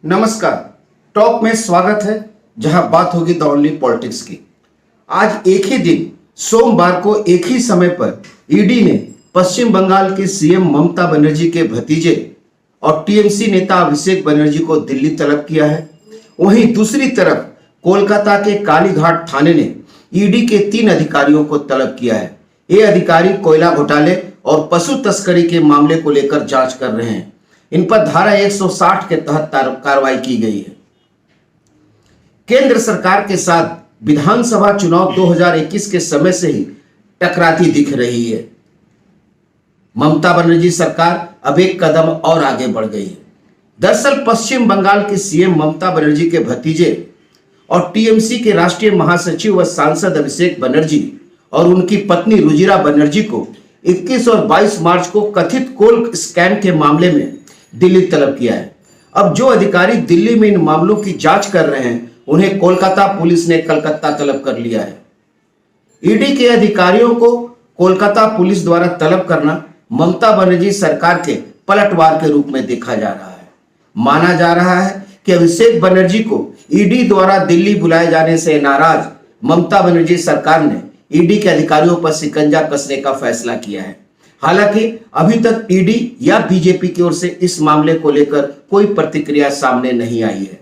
नमस्कार। टॉप में स्वागत है, जहां बात होगी द ओनली पॉलिटिक्स की। आज एक ही दिन सोमवार को एक ही समय पर ईडी ने पश्चिम बंगाल के सीएम ममता बनर्जी के भतीजे और टीएमसी नेता अभिषेक बनर्जी को दिल्ली तलब किया है। वहीं दूसरी तरफ कोलकाता के कालीघाट थाने ने ईडी के 3 अधिकारियों को तलब किया है। ये अधिकारी कोयला घोटाले और पशु तस्करी के मामले को लेकर जांच कर रहे हैं। इन पर धारा 160 के तहत कार्रवाई की गई है। केंद्र सरकार के साथ विधानसभा चुनाव 2021 के समय से ही टकराती दिख रही है। ममता बनर्जी सरकार अब एक कदम और आगे बढ़ गई है। दरअसल पश्चिम बंगाल के सीएम ममता बनर्जी के भतीजे और टीएमसी के राष्ट्रीय महासचिव व सांसद अभिषेक बनर्जी और उनकी पत्नी रुजिरा बनर्जी को 21 और 22 मार्च को कथित कोल स्कैम के मामले में दिल्ली तलब किया है। अब जो अधिकारी दिल्ली में इन मामलों की जांच कर रहे हैं, उन्हें कोलकाता पुलिस ने कलकत्ता तलब कर लिया है। ईडी के अधिकारियों को कोलकाता पुलिस द्वारा तलब करना ममता बनर्जी सरकार के पलटवार के रूप में देखा जा रहा है। माना जा रहा है कि अभिषेक बनर्जी को ईडी द्वारा दिल्ली बुलाए जाने से नाराज ममता बनर्जी सरकार ने ईडी के अधिकारियों पर शिकंजा कसने का फैसला किया है। हालांकि अभी तक ईडी या बीजेपी की ओर से इस मामले को लेकर कोई प्रतिक्रिया सामने नहीं आई है।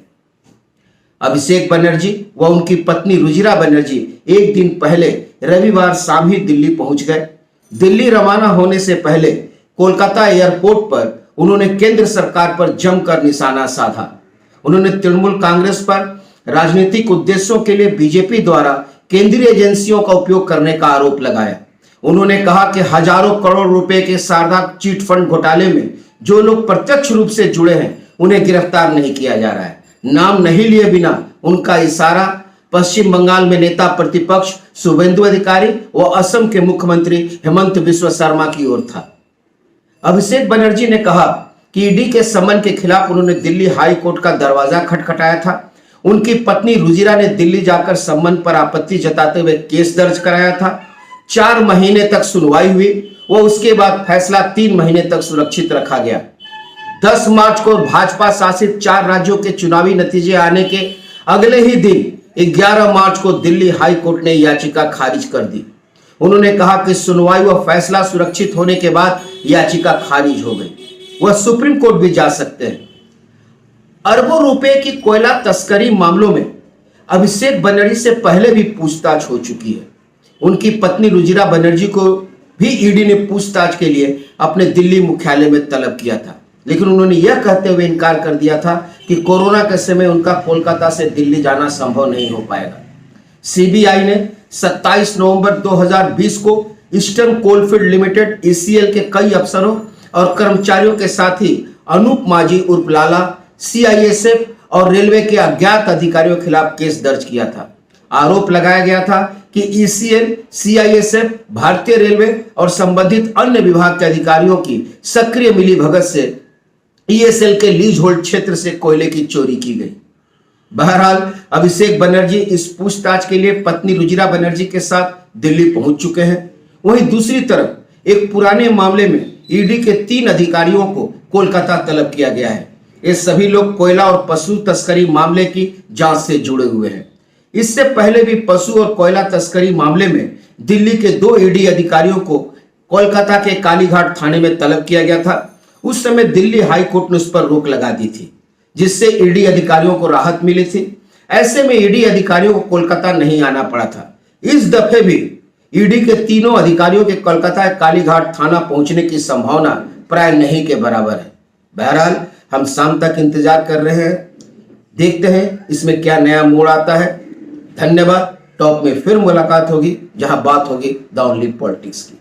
अभिषेक बनर्जी व उनकी पत्नी रुजिरा बनर्जी एक दिन पहले रविवार शाम ही दिल्ली पहुंच गए। दिल्ली रवाना होने से पहले कोलकाता एयरपोर्ट पर उन्होंने केंद्र सरकार पर जमकर निशाना साधा। उन्होंने तृणमूल कांग्रेस पर राजनीतिक उद्देश्यों के लिए बीजेपी द्वारा केंद्रीय एजेंसियों का उपयोग करने का आरोप लगाया। उन्होंने कहा कि हजारों करोड़ रुपए के शारदा चिट फंड घोटाले में जो लोग प्रत्यक्ष रूप से जुड़े हैं, उन्हें गिरफ्तार नहीं किया जा रहा है। नाम नहीं लिए बिना उनका इशारा पश्चिम बंगाल में नेता प्रतिपक्ष शुभेंदु अधिकारी व असम के मुख्यमंत्री हेमंत बिस्वा शर्मा की ओर था। अभिषेक बनर्जी ने कहा कि ईडी के समन के खिलाफ उन्होंने दिल्ली हाई कोर्ट का दरवाजा खटखटाया था। उनकी पत्नी रुजिरा ने दिल्ली जाकर समन पर आपत्ति जताते हुए केस दर्ज कराया था। 4 महीने तक सुनवाई हुई व उसके बाद फैसला 3 महीने तक सुरक्षित रखा गया। 10 मार्च को भाजपा शासित 4 राज्यों के चुनावी नतीजे आने के अगले ही दिन 11 मार्च को दिल्ली हाई कोर्ट ने याचिका खारिज कर दी। उन्होंने कहा कि सुनवाई व फैसला सुरक्षित होने के बाद याचिका खारिज हो गई। वह सुप्रीम कोर्ट भी जा सकते हैं। अरबों रुपए की कोयला तस्करी मामलों में अभिषेक बनर्जी से पहले भी पूछताछ हो चुकी है। उनकी पत्नी रुजिरा बनर्जी को भी ईडी ने पूछताछ के लिए अपने दिल्ली मुख्यालय में तलब किया था, लेकिन उन्होंने यह कहते हुए इनकार कर दिया था कि कोरोना के समय उनका कोलकाता से दिल्ली जाना संभव नहीं हो पाएगा। सीबीआई ने 27 नवंबर 2020 को ईस्टर्न कोलफील्ड लिमिटेड ईसीएल के कई अफसरों और कर्मचारियों के साथ ही अनूप माझी उर्फ लाला, सीआईएसएफ और रेलवे के अज्ञात अधिकारियों के खिलाफ केस दर्ज किया था। आरोप लगाया गया था कि ईसीएल, सीआईएसएफ, भारतीय रेलवे और संबंधित अन्य विभाग के अधिकारियों की सक्रिय मिलीभगत से ईएसएल के लीज होल्ड क्षेत्र से कोयले की चोरी की गई। बहरहाल अभिषेक बनर्जी इस पूछताछ के लिए पत्नी रुजिरा बनर्जी के साथ दिल्ली पहुंच चुके हैं। वहीं दूसरी तरफ एक पुराने मामले में ईडी के 3 अधिकारियों को कोलकाता तलब किया गया है। ये सभी लोग कोयला और पशु तस्करी मामले की जांच से जुड़े हुए हैं। इससे पहले भी पशु और कोयला तस्करी मामले में दिल्ली के 2 ईडी अधिकारियों को कोलकाता के कालीघाट थाने में तलब किया गया था। उस समय दिल्ली हाई कोर्ट ने उस पर रोक लगा दी थी, जिससे ईडी अधिकारियों को राहत मिली थी। ऐसे में ईडी अधिकारियों को कोलकाता नहीं आना पड़ा था। इस दफे भी ईडी के तीनों अधिकारियों के कोलकाता कालीघाट थाना पहुंचने की संभावना प्राय नहीं के बराबर है। बहरहाल हम शाम तक इंतजार कर रहे हैं, देखते हैं इसमें क्या नया मोड़ आता है। धन्यवाद। टॉप में फिर मुलाकात होगी, जहां बात होगी द ओनली पॉलिटिक्स की।